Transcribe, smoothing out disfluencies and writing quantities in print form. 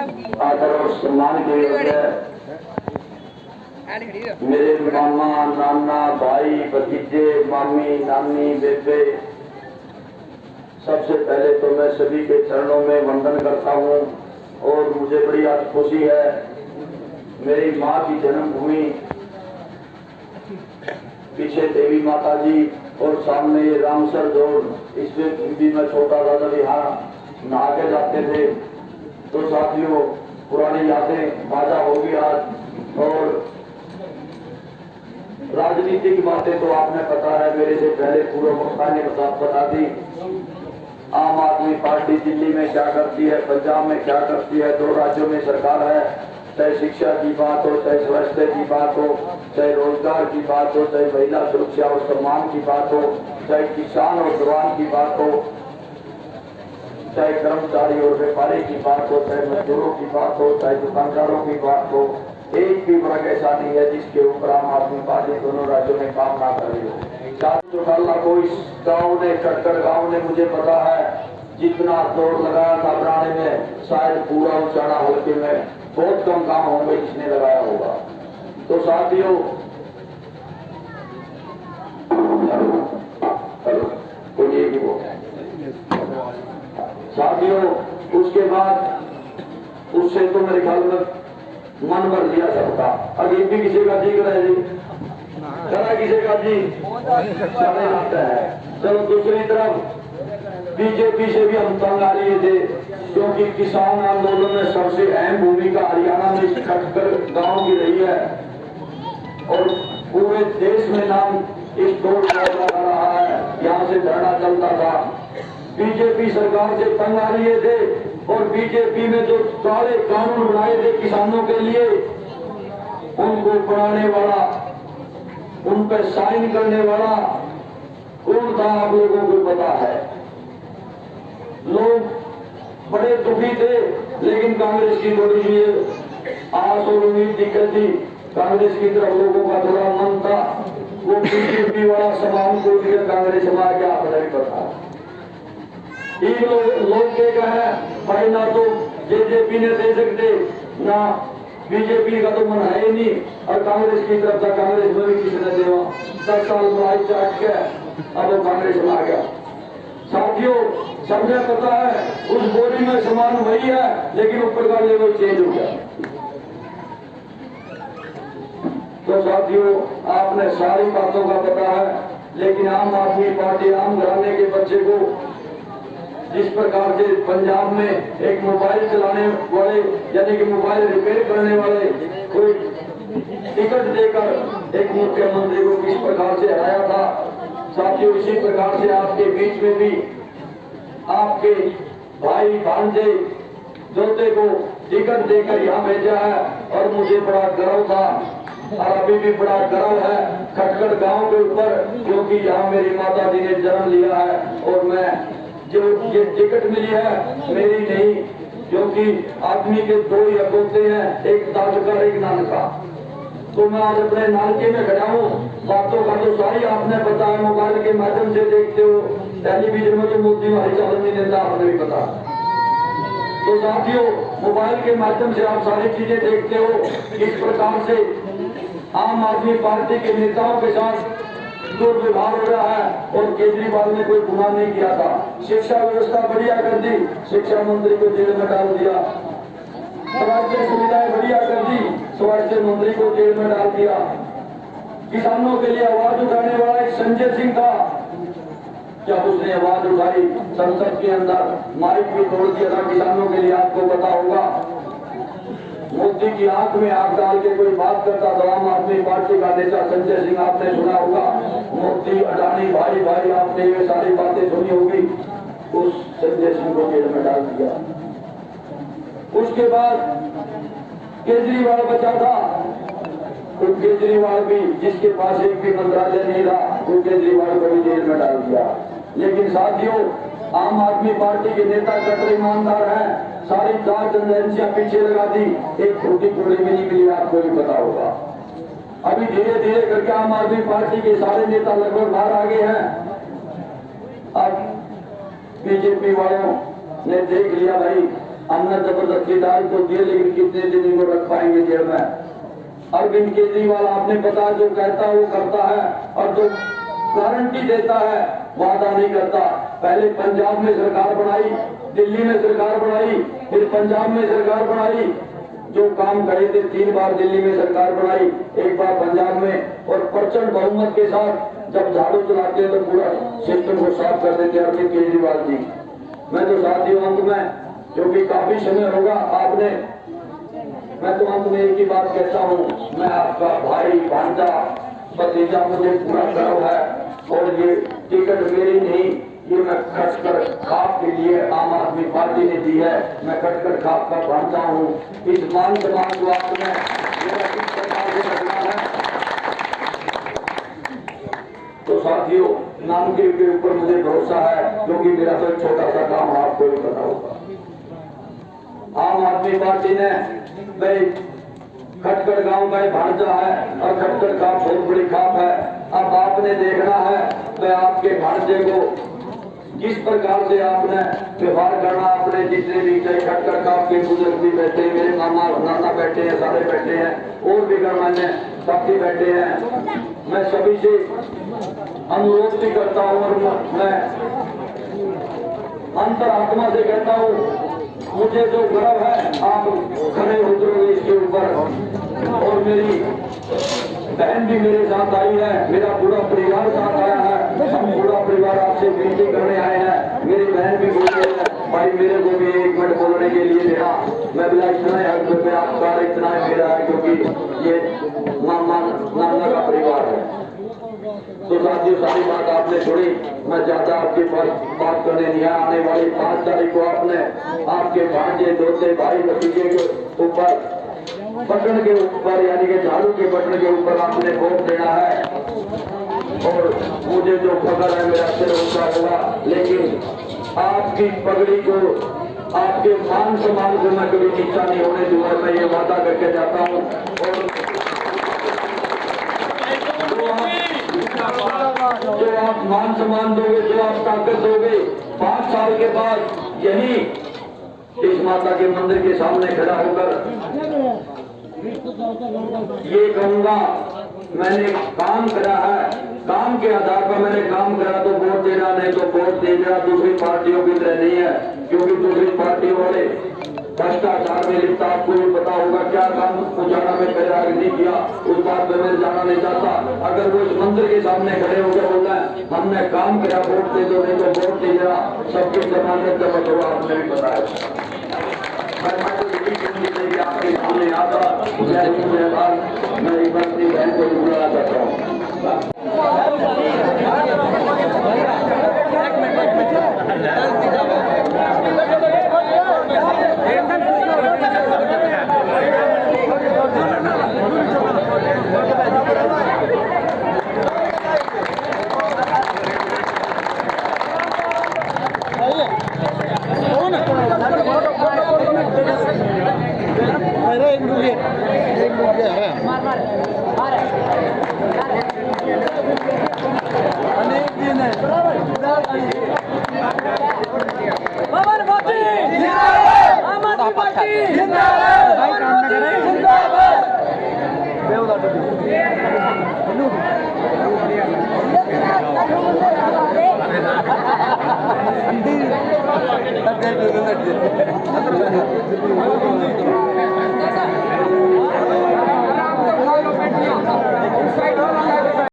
आदर और सम्मान के योग्य मेरे मामा, नाना, भाई, भतीजे, मामी, नानी, बेबे, सबसे पहले तो मैं सभी के चरणों में वंदन करता हूँ। और मुझे बड़ी आज खुशी है, मेरी माँ की जन्मभूमि पीछे देवी माता जी और सामने ये रामसर जोड़, इसमें भी मैं छोटा था जब यहाँ नहा के जाते थे। तो साथियों, पुरानी यादें ताजा होगी आज। और राजनीति की बातें तो आपने पता है, मेरे से पहले पूर्व वक्ता ने बता दी। आम आदमी पार्टी दिल्ली में क्या करती है, पंजाब में क्या करती है, 2 राज्यों में सरकार है। चाहे शिक्षा की बात हो, चाहे स्वास्थ्य की बात हो, चाहे रोजगार की बात हो, चाहे महिला सुरक्षा और सम्मान की बात हो, चाहे किसान और जवान की बात हो, चाहे कर्मचारी और व्यापारी की बात हो, चाहे मजदूरों की बात हो, चाहे दुकानदारों की बात हो, एक भी वर्ग ऐसा नहीं है जिसके ऊपर आम आदमी पार्टी दोनों राज्यों में काम ना कर रही हो। चौटाला को इस गाँव ने, कटकर गाँव ने, मुझे पता है जितना दौड़ लगाया था बनाने में, शायद पूरा उचाड़ा हल्के में बहुत कम काम होंगे जिसने लगाया होगा। तो साथियों, उसके बाद उससे तो मेरे ख्याल में मन भर लिया सबका। अभी भी किसी का जी कर जी, किसी का जी चले आता है। चलो, दूसरी तरफ बीजेपी से भी हम तंग आ लिए थे, क्योंकि किसान आंदोलन में सबसे अहम भूमिका हरियाणा में खटकर गांव की रही है और पूरे देश में नाम इस दौड़ का रहा है। यहाँ से धरना चलता था। बीजेपी सरकार से तंग आ लिए थे और बीजेपी में जो काले कानून बनाए थे किसानों के लिए, उनको बनाने वाला, उन पर साइन करने वाला कौन था आप लोगों को पता है। लोग बड़े दुखी थे, लेकिन कांग्रेस की थोड़ी सी आस और उम्मीद दिक्कत थी। कांग्रेस की तरफ लोगों का थोड़ा मन था, वो बीजेपी वाला सामान को दिया कांग्रेस में आ गया, नहीं पता। इन लोग के कहे भाई ना तो जेजेपी ने दे सकते, ना बीजेपी का तो मन है ही नहीं, और कांग्रेस की तरफ था, कांग्रेस में भी किसी ने देवा 10 साल बुराई चाट के अब वो कांग्रेस में आ गया। साथियों, सबने पता है उस बोरी में सामान वही है, लेकिन ऊपर का लेवल चेंज हो गया। तो साथियों, आपने सारी बातों का पता है, लेकिन आम आदमी पार्टी आम घराने के बच्चे को जिस प्रकार से पंजाब में एक मोबाइल चलाने वाले, यानी कि मोबाइल रिपेयर करने वाले कोई टिकट देकर एक मुख्यमंत्री को किस प्रकार से हराया था, साथियों इसी प्रकार से आपके बीच में भी आपके भाई भांजे जोते को टिकट देकर यहाँ भेजा है। और मुझे बड़ा गर्व था और अभी भी बड़ा गर्व है खटखड़ गांव के ऊपर, क्योंकि यहाँ मेरी माता जी ने जन्म लिया है। और मैं जो ये टिकट मिली है मेरी नहीं, क्योंकि आदमी के 2 ही हक होते हैं, एक दाद का, एक नान का। तो मैं आज अपने नानके में खड़ा हूँ। बातों का तो सारी आपने बताया, मोबाइल के माध्यम से देखते हो, टेलीविजन में तो मोदी हमारी चालन नहीं देता, आपने भी पता। तो साथियों, मोबाइल के माध्यम से आप सारी चीजें देखते हो, किस प्रकार से आम आदमी पार्टी के नेताओं के साथ दुर्व्यवहार हो रहा है। और केजरीवाल ने कोई गुनाह नहीं किया था। शिक्षा व्यवस्था बढ़िया कर दी, शिक्षा मंत्री को जेल में डाल दिया। स्वास्थ्य सुविधाएं बढ़िया कर दी, स्वास्थ्य मंत्री को जेल में डाल दिया। किसानों के लिए आवाज उठाने वाला एक संजय सिंह था, जब उसने आवाज उठाई संसद के अंदर माइक भी तोड़ दिया था किसानों के लिए, आपको पता होगा। मोदी की आंख में आंख डाल के कोई बात करता था आम आदमी पार्टी का नेता संजय सिंह, आपने सुना होगा। मोदी, अडानी, भाई भाई, आपने ये सारी बातें सुनी होगी। उस संजय सिंह को जेल में डाल दिया। उसके बाद केजरीवाल बचा था, तो केजरीवाल भी, जिसके पास एक भी मंत्रालय नहीं था, वो केजरीवाल को भी जेल में डाल दिया। लेकिन साथियों, आम आदमी पार्टी के नेता कट्टर ईमानदार हैं, सारी 4 एजेंसियां पीछे लगा दी, एक छोटी टुकड़ी में नहीं मिली, आपको भी पता होगा। अभी धीरे धीरे करके आम आदमी पार्टी के सारे नेता लगभग बाहर आ गए हैं। अब बीजेपी वालों ने देख लिया भाई हमने जबरदस्ती दाल को दिए, लेकिन कितने दिन इनको रख पाएंगे जेल में। अरविंद केजरीवाल आपने पता, जो कहता है वो करता है, और जो गारंटी देता है वादा नहीं करता। पहले पंजाब में सरकार बनाई, दिल्ली में सरकार बनाई, फिर पंजाब में सरकार बनाई। जो काम करे थे 3 बार दिल्ली में सरकार बनाई, 1 बार पंजाब में, और प्रचंड बहुमत के साथ जब झाड़ू चलाते हैं तो पूरा सिस्टम को साफ कर देते अरविंद केजरीवाल जी। मैं तो साथियों अंत में, क्योंकि काफी समय होगा आपने, मैं तो अंत में एक ही बात कहता हूँ, मैं आपका भाई भांजा भतीजा, मुझे पूरा गर्व है। और ये टिकट मेरी नहीं, ये मैं खटकर खाप के लिए आम आदमी पार्टी ने दी है। मैं खटकर खाप का भांजा हूँ। इस मान सम्मान को आपने मेरा किस प्रकार से रखना है। तो साथियों, नाम के ऊपर मुझे भरोसा है, क्योंकि मेरा तो एक छोटा सा काम आपको भी पता होगा। आम आदमी पार्टी ने भाई खटकड़ गांव का भांजा है, और खटकड़ का बहुत बड़ी खाप है। अब आपने देखना है मैं आपके भांजे को किस प्रकार से आपने व्यवहार करना। आपने जितने भी चाहे खटकड़ का आपके बुजुर्ग भी बैठे, मेरे मामा नाना बैठे हैं, सारे बैठे हैं, और भी गणमान्य साथी बैठे हैं। मैं सभी से अनुरोध भी करता हूँ, और मैं अंतरात्मा से कहता हूँ, मुझे जो गर्व है आप खड़े उतरोगे इसके ऊपर। और मेरी बहन भी मेरे साथ आई है, मेरा पूरा परिवार साथ आया है। हम पूरा परिवार आपसे विनती करने आए हैं। मेरी बहन भी बोल रही है, भाई मेरे को भी 1 मिनट बोलने के लिए देना। मैं बोला इतना है आपका, इतना है मेरा है, क्योंकि ये नाना का परिवार है। तो साथियों, सारी बात आपने सुनी, मैं ज्यादा आपके पास बात करने नहीं आया। आने वाली 5 तारीख को आपने आपके भांजे दोते भाई भतीजे के ऊपर बटन के ऊपर, यानी कि झाड़ू के बटन के ऊपर आपने वोट देना है। और मुझे जो खबर है मेरा सिर ऊंचा होगा, लेकिन आपकी पगड़ी को, आपके मान सम्मान को मैं कभी नीचा नहीं होने दूंगा। मैं ये वादा करके जाता हूँ। और जो आप मान सम्मान दोगे, जो आप ताकत दोगे, 5 साल के बाद यही इस माता के मंदिर के सामने खड़ा होकर ये कहूंगा, मैंने काम करा है, काम के आधार पर मैंने काम करा, तो वोट देना, नहीं तो वोट दे देना। दूसरी पार्टियों की तरह नहीं है, क्योंकि दूसरी पार्टियों वाले भ्रष्टाचार में लिप्त, आपको भी पता होगा क्या काम उजाला में पहले नहीं किया, उस बात पर मैं जाना नहीं चाहता। अगर वो इस मंदिर के सामने खड़े होकर बोल रहे हैं हमने काम किया, वोट दे दो, नहीं तो वोट दे देना, सबके जमानत जमा होगा, आपने भी बताया। आपके सामने आता मैं एक बार अपनी बहन को बुलाना चाहता हूँ।